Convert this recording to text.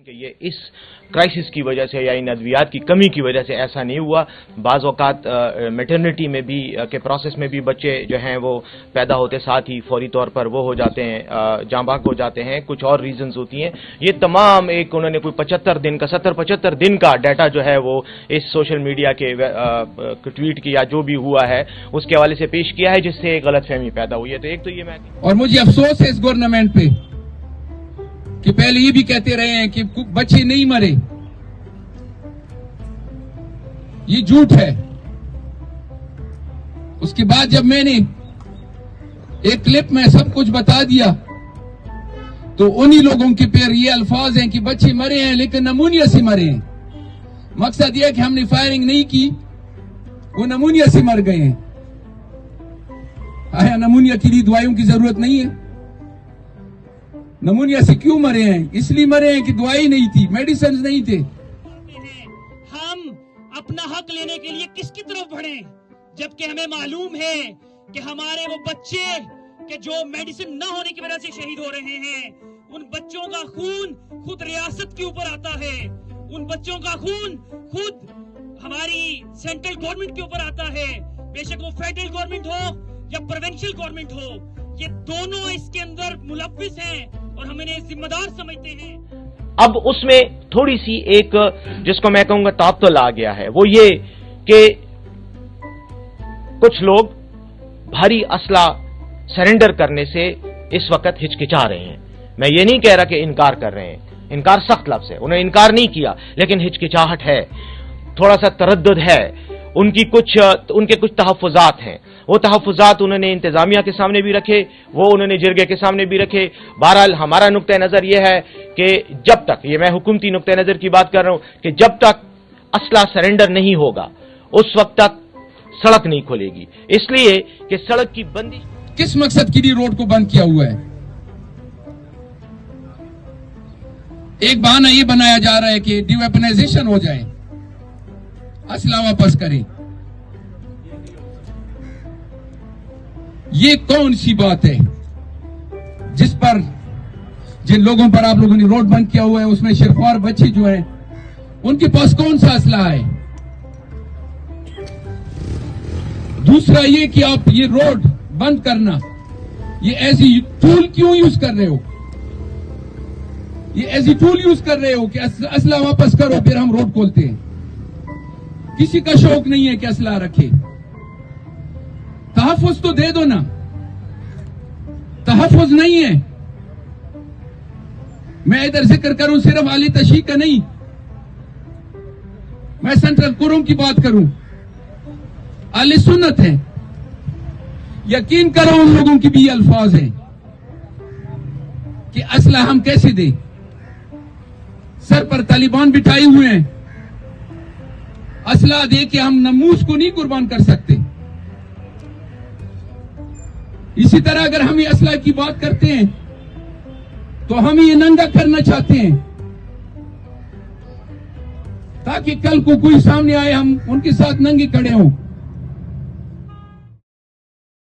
कि ये इस क्राइसिस की वजह से या इन अद्वियात की कमी की वजह से ऐसा नहीं हुआ। बाज़ औक़ात मैटरनिटी में भी के प्रोसेस में भी बच्चे जो हैं वो पैदा होते साथ ही फौरी तौर पर वो हो जाते हैं, जांबाक हो जाते हैं, कुछ और रीजंस होती हैं। ये तमाम एक उन्होंने कोई 75 दिन का 70-75 दिन का डाटा जो है वो इस सोशल मीडिया के ट्वीट की या जो भी हुआ है उसके हवाले से पेश किया है, जिससे एक गलतफहमी पैदा हुई है। तो एक तो ये मैं और मुझे अफसोस है इस गवर्नमेंट पे कि पहले ये भी कहते रहे हैं कि बच्चे नहीं मरे, ये झूठ है। उसके बाद जब मैंने एक क्लिप में सब कुछ बता दिया तो उन्हीं लोगों के पे ये अल्फाज हैं कि बच्चे मरे हैं लेकिन नमूनिया से मरे हैं। मकसद यह कि हमने फायरिंग नहीं की, वो नमूनिया से मर गए हैं। आया नमूनिया के लिए दवाइयों की जरूरत नहीं है? नमूनिया से क्यों मरे हैं? इसलिए मरे हैं कि दवाई नहीं थी, मेडिसिन नहीं थे। हम अपना हक लेने के लिए किसकी तरफ बढ़े, जबकि हमें मालूम है कि हमारे वो बच्चे कि जो मेडिसिन न होने की वजह से शहीद हो रहे हैं, उन बच्चों का खून खुद रियासत के ऊपर आता है, उन बच्चों का खून खुद हमारी सेंट्रल गवर्नमेंट के ऊपर आता है, बेशक वो फेडरल गवर्नमेंट हो या प्रोविंशियल गवर्नमेंट हो, ये दोनों इसके अंदर मुलव्विस हैं और हम इन्हें जिम्मेदार समझते हैं। अब उसमें थोड़ी सी एक जिसको मैं कहूंगा तात्तुल आ गया है, वो ये कि कुछ लोग भारी असला सरेंडर करने से इस वक्त हिचकिचा रहे हैं। मैं ये नहीं कह रहा कि इनकार कर रहे हैं, इनकार सख्त लफ्ज़ है, उन्हें इनकार नहीं किया, लेकिन हिचकिचाहट है, थोड़ा सा तरद्दुद है, उनके कुछ तहफ़्फ़ुज़ात हैं। वो तहफ़्फ़ुज़ात उन्होंने इंतज़ामिया के सामने भी रखे, वो उन्होंने जिरगे के सामने भी रखे। बहरहाल हमारा नुक्ता नज़र यह है कि जब तक, ये मैं हुकूमती नुक्ता नज़र की बात कर रहा हूं, कि जब तक असला सरेंडर नहीं होगा उस वक्त तक सड़क नहीं खुलेगी, इसलिए कि सड़क की बंदी किस मकसद के लिए रोड को बंद किया हुआ है? एक बहाना ये बनाया जा रहा है कि डिवेपनाइजेशन हो जाए, असला वापस करें। ये कौन सी बात है जिस पर, जिन लोगों पर आप लोगों ने रोड बंद किया हुआ है उसमें शिरख्वार बच्चे जो हैं उनके पास कौन सा असला है? दूसरा ये कि आप ये रोड बंद करना, ये ऐसी टूल क्यों यूज कर रहे हो? ये ऐसी टूल यूज कर रहे हो कि असला वापस करो फिर हम रोड खोलते हैं। किसी का शौक नहीं है कि असला रखे। तहफ़्फ़ुज़ तो दे दो ना, तहफ़्फ़ुज़ नहीं है। मैं इधर जिक्र करूं सिर्फ आली तशी का नहीं, मैं सेंट्रल कुरुम की बात करूं, आली सुन्नत है। यकीन करो उन लोगों की भी अल्फाज हैं कि असला हम कैसे दें? सर पर तालिबान बिठाए हुए हैं, असला दे के हम नमूस को नहीं कुर्बान कर सकते। इसी तरह अगर हम ये असला की बात करते हैं तो हम ये नंगा करना चाहते हैं ताकि कल को कोई सामने आए हम उनके साथ नंगे खड़े हों।